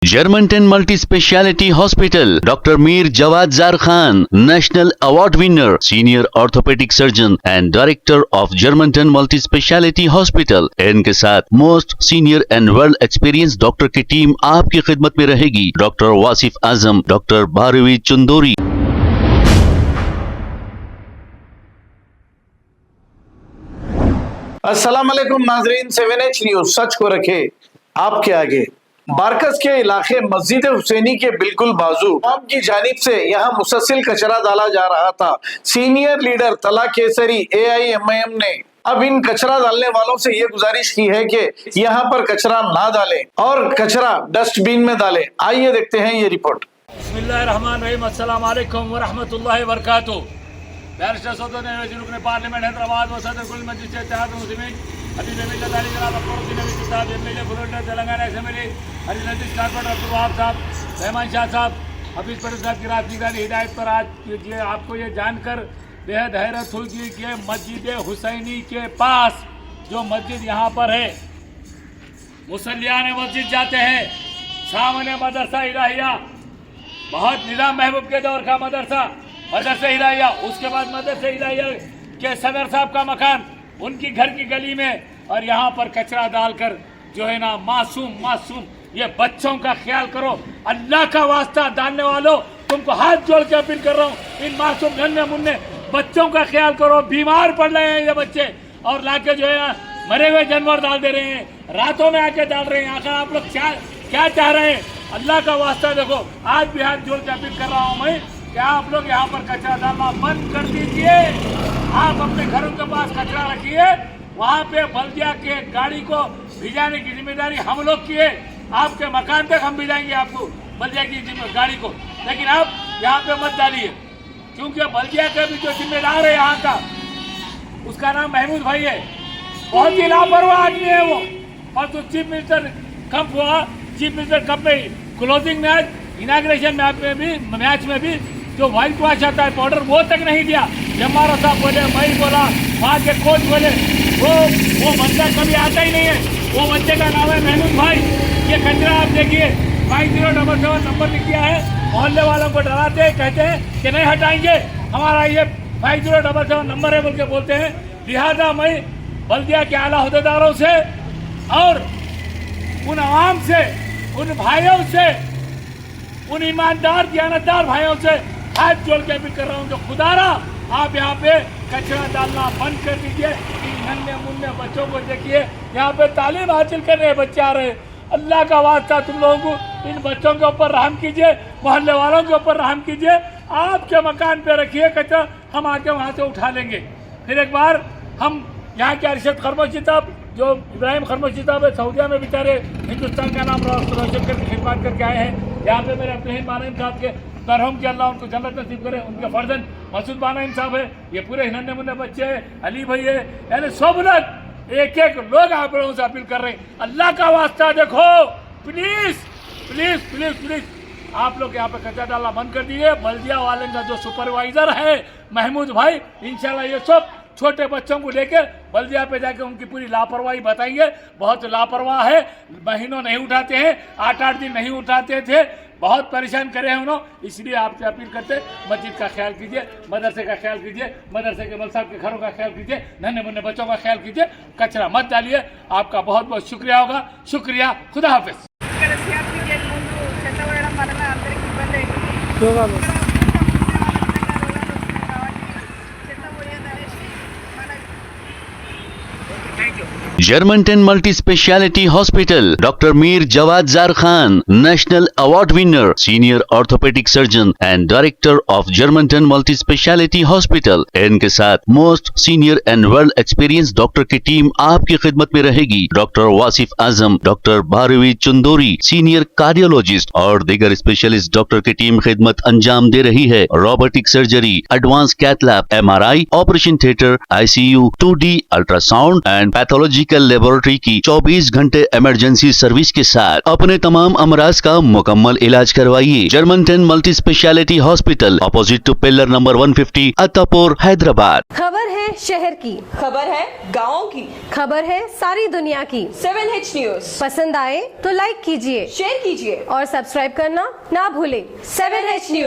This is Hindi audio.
Germantown Multi Speciality Hospital, Dr. Mir Jawad Zar Khan, National Award winner, Senior Orthopedic Surgeon and Director of Germantown Multi Speciality Hospital। इनके साथ most senior and world experience doctor की टीम आपकी खिदमत में रहेगी। Doctor Wasif Azam, doctor Bharvi Chandori. अस्सलाम वालेकुम नाजरीन, 7H न्यूज सच को रखे आपके आगे। बारकस के इलाके मस्जिद हुसैनी के बिल्कुल बाजू आवाम की जानिब से यहाँ मुसलसल कचरा डाला जा रहा था। सीनियर लीडर तला केसरी AIMIM ने अब इन कचरा डालने वालों से ये गुजारिश की है कि यहाँ पर कचरा ना डालें और कचरा डस्टबिन में डालें। आइए देखते हैं ये रिपोर्ट। बिस्मिल्लाहिर्रहमानिर्रहीम, अस्सलाम वालेकुम व रहमतुल्लाहि व बरकातुहू। बैरिस्टर सौदन रुकन पार्लियामेंट हैदराबाद व सदर कुल मजलिस इत्तेहाद मुस्लिमीन हबीब मिल्लत अली जनाब अकबरुद्दीन नबी साहब MLA फुलंडा तेलंगाना असेंबली हरी नतीज कारपोरेटर अब्दुल वहाब साहब, रहमान शाह साहब, हफीज पटेल साहब की राजनीतिक हिदायत पर आज ये आपको ये जानकर बेहद हैरत होगी कि मस्जिद हुसैनी के पास जो मस्जिद यहाँ पर है, मुसल्लियान मस्जिद जाते हैं, सामने मदरसा इलाहिया, बहुत निज़ाम महबूब के दौर का मदरसा इलाहिया, उसके बाद मदरसा इलाहिया के सदर साहब का मकान उनकी घर की गली में, और यहाँ पर कचरा डालकर जो है ना मासूम ये बच्चों का ख्याल करो। अल्लाह का वास्ता डालने वालों, तुमको हाथ जोड़ के अपील कर रहा हूँ, इन मासूम नन्हे मुन्ने बच्चों का ख्याल करो। बीमार पड़ रहे हैं ये बच्चे और लाके जो है ना मरे हुए जानवर डाल दे रहे हैं, रातों में आके डाल रहे हैं। आखिर आप लोग क्या चाह रहे हैं? अल्लाह का वास्ता देखो, आज भी हाथ जोड़ के अपील कर रहा हूँ मैं कि आप लोग यहाँ पर कचरा डालना बंद कर दीजिए। आप अपने घरों के पास कचरा रखिए, वहाँ पे बल्दिया के गाड़ी को भिजाने की जिम्मेदारी हम लोग की है। आपके मकान तक हम भिजाएंगे आपको बल्दिया की गाड़ी को, लेकिन आप यहाँ पे मत डालिए, क्योंकि बल्दिया का भी जो जिम्मेदार है यहाँ का, उसका नाम महमूद भाई है। बहुत ही लापरवाह आदमी है वो। और तो चीफ मिनिस्टर कप हुआ, चीफ मिनिस्टर कप में क्लोजिंग मैच, इनाग्रेशन मैच में भी जो व्हाइट वॉश आता है पाउडर, वो तक नहीं दिया। जमारा साहब बोले, मैं बोला, वहाँ के कोच बोले, वो बच्चा कभी आता ही नहीं है। वो बच्चे का नाम है महमूद भाई। ये कचरा आप देखिए 5077 नंबर लिख दिया है, मोहल्ले वालों को डराते हैं, कहते हैं कि नहीं हटाएंगे, हमारा ये 5077 नंबर है बोल के बोलते हैं। लिहाजा मैं बल्दिया के आला अहदेदारों से और उन आवाम से, उन भाइयों से, उन ईमानदार दयानतदार भाइयों से हाथ जोड़ के अपील कर रहा हूँ, जो खुदारा आप यहाँ पे कचरा डालना बंद कर दीजिए। इन नन्हे मुन्ने बच्चों को देखिए, यहाँ पे तालीम हासिल कर रहे बच्चे आ रहे हैं। अल्लाह का वास्ता तुम लोगों को इन बच्चों के ऊपर रहम कीजिए, मोहल्ले वालों के ऊपर रहम कीजिए। आपके मकान पे रखिए कचरा, हम आके वहाँ से उठा लेंगे। फिर एक बार हम यहाँ के अरशद खरमोशी साहब, जो इब्राहिम खरमोशी साहब है, सऊदिया में बेचारे हिंदुस्तान का नाम रोशन करके खिदमत करके आए हैं। यहाँ पे मेरे अपने बानाइन साहब के मरहूम की अल्लाह उनको जन्नत नसीब करे, उनके फर्जन मसूद बानाइन साहब है, ये पूरे नन्हे मुन्ने बच्चे हैं, अली भाई है, यानी सब लोग एक लोग आप लोगों से अपील कर रहे हैं, अल्लाह का वास्ता देखो, प्लीज प्लीज प्लीज प्लीज आप लोग यहाँ पे कचरा डालना बंद कर दिए। बल्दिया वाले का जो सुपरवाइजर है महमूद भाई, इंशाल्लाह ये सब छोटे बच्चों को लेकर बल्दिया पे जाके उनकी पूरी लापरवाही बताएंगे। बहुत लापरवाह है, महीनों नहीं उठाते हैं, 8-8 दिन नहीं उठाते थे, बहुत परेशान करे हैं उन्होंने। इसलिए आपसे अपील करते, मस्जिद का ख्याल कीजिए, मदरसे का ख्याल कीजिए, मदरसे के मौलवी साहब के घरों का ख्याल कीजिए, नन्हे मुन्ने बच्चों का ख्याल कीजिए, कचरा मत डालिए। आपका बहुत बहुत शुक्रिया होगा। शुक्रिया, खुदा हाफिज। Germantown Multi Speciality Hospital, Dr. Mir Jawad Zar Khan, National Award winner, Senior Orthopedic Surgeon and Director of Germantown Multi Speciality Hospital। इनके साथ most senior and world experience doctor की टीम आपकी खिदमत में रहेगी। Doctor Wasif Azam, doctor Bharvi Chandori, senior cardiologist और दीगर स्पेशलिस्ट डॉक्टर की टीम खिदमत अंजाम दे रही है। Robotic surgery, advance cath lab, MRI, operation theatre, ICU, 2D ultrasound and pathological medical laboratory की 24 घंटे इमरजेंसी सर्विस के साथ अपने तमाम अमराज का मुकम्मल इलाज करवाइए। Germanten multi speciality hospital, opposite to pillar number 150, Attapur, Hyderabad. खबर है शहर की, खबर है गाँव की, खबर है सारी दुनिया की। 7H न्यूज पसंद आए तो लाइक कीजिए, शेयर कीजिए और सब्सक्राइब करना ना भूलें। 7H news.